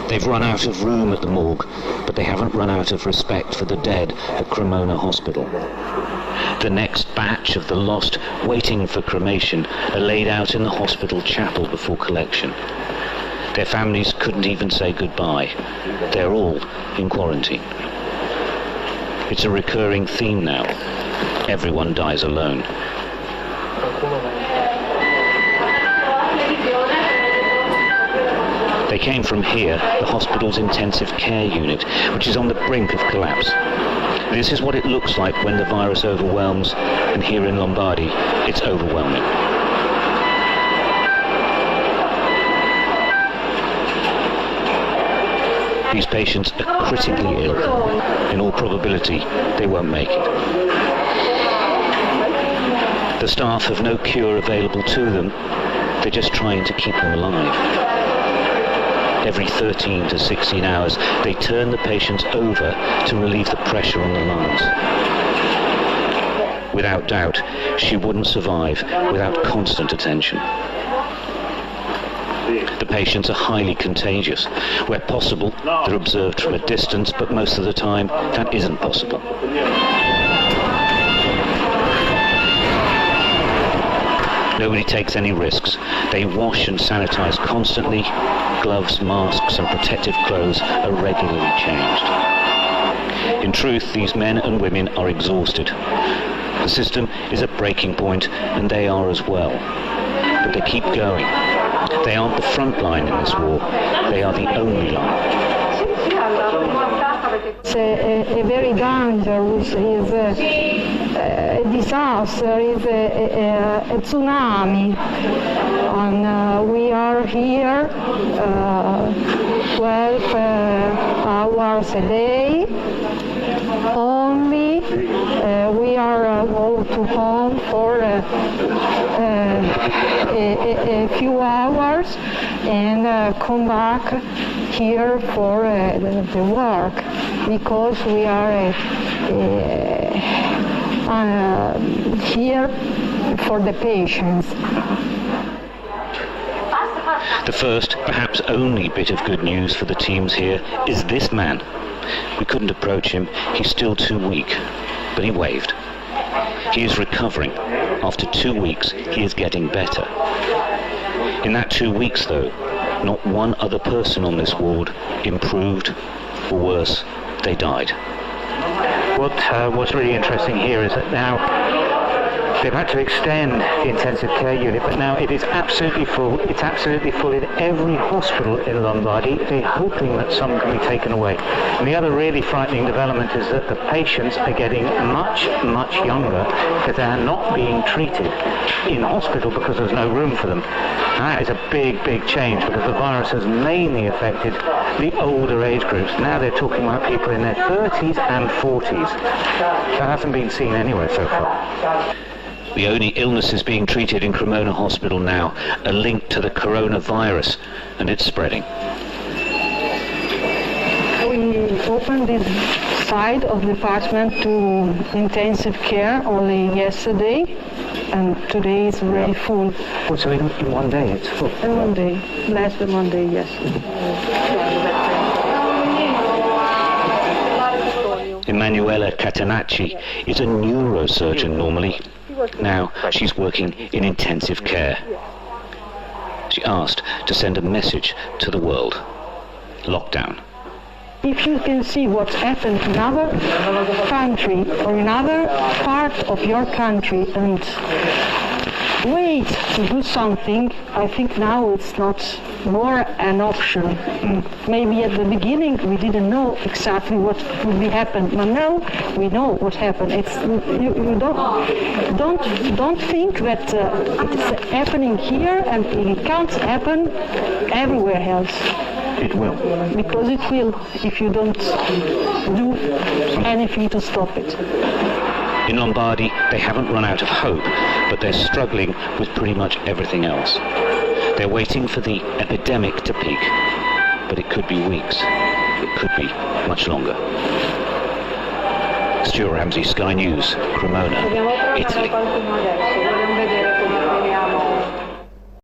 They've run out of room at the morgue, but they haven't run out of respect for the dead at Cremona Hospital. The next batch of the lost waiting for cremation are laid out in the hospital chapel before collection. Their families couldn't even say goodbye. They're all in quarantine. It's a recurring theme now. Everyone dies alone. They came from here, the hospital's intensive care unit, which is on the brink of collapse. This is what it looks like when the virus overwhelms, and here in Lombardy, it's overwhelming. These patients are critically ill. In all probability, they won't make it. The staff have no cure available to them. They're just trying to keep them alive. Every 13 to 16 hours, they turn the patients over to relieve the pressure on the lungs. Without doubt, she wouldn't survive without constant attention. The patients are highly contagious. Where possible, they're observed from a distance, but most of the time, that isn't possible. Nobody takes any risks. They wash and sanitize constantly. Gloves, masks, and protective clothes are regularly changed. In truth, these men and women are exhausted. The system is at breaking point, and they are as well. But they keep going. They aren't the front line in this war. They are the only line. It's a very dangerous, is a disaster, is a tsunami. And we are here 12 hours a day. Only we are go to home for a few hours and come back here for the work, because we are here for the patients. The first, perhaps only bit of good news for the teams here is this man. We couldn't approach him, he's still too weak, but he waved. He is recovering. After 2 weeks, he is getting better. In that 2 weeks, though, not one other person on this ward improved, or worse, they died. What's really interesting here is that now they've had to extend the intensive care unit, but now it is absolutely full. It's absolutely full in every hospital in Lombardy. They're hoping that some can be taken away. And the other really frightening development is that the patients are getting much, much younger, because they are not being treated in hospital because there's no room for them. That is a big, big change, because the virus has mainly affected the older age groups. Now they're talking about people in their 30s and 40s. That hasn't been seen anywhere so far. The only illnesses being treated in Cremona Hospital now are linked to the coronavirus, and it's spreading. We opened this side of the department to intensive care only yesterday, and today is very full. Oh, so in 1 day it's full? In 1 day, less than 1 day, yes. Emanuela Catenacci is a neurosurgeon normally. Now she's working in intensive care. She asked to send a message to the world. Lockdown. If you can see what's happened in another country or in another part of your country and wait to do something, I think now it's not more an option. Maybe at the beginning we didn't know exactly what would be happen, but now we know what happened. It's you don't think that it is happening here and it can't happen everywhere else. It will. Because it will if you don't do anything to stop it. In Lombardy, they haven't run out of hope, but they're struggling with pretty much everything else. They're waiting for the epidemic to peak, but it could be weeks. It could be much longer. Stuart Ramsey, Sky News, Cremona, Italy.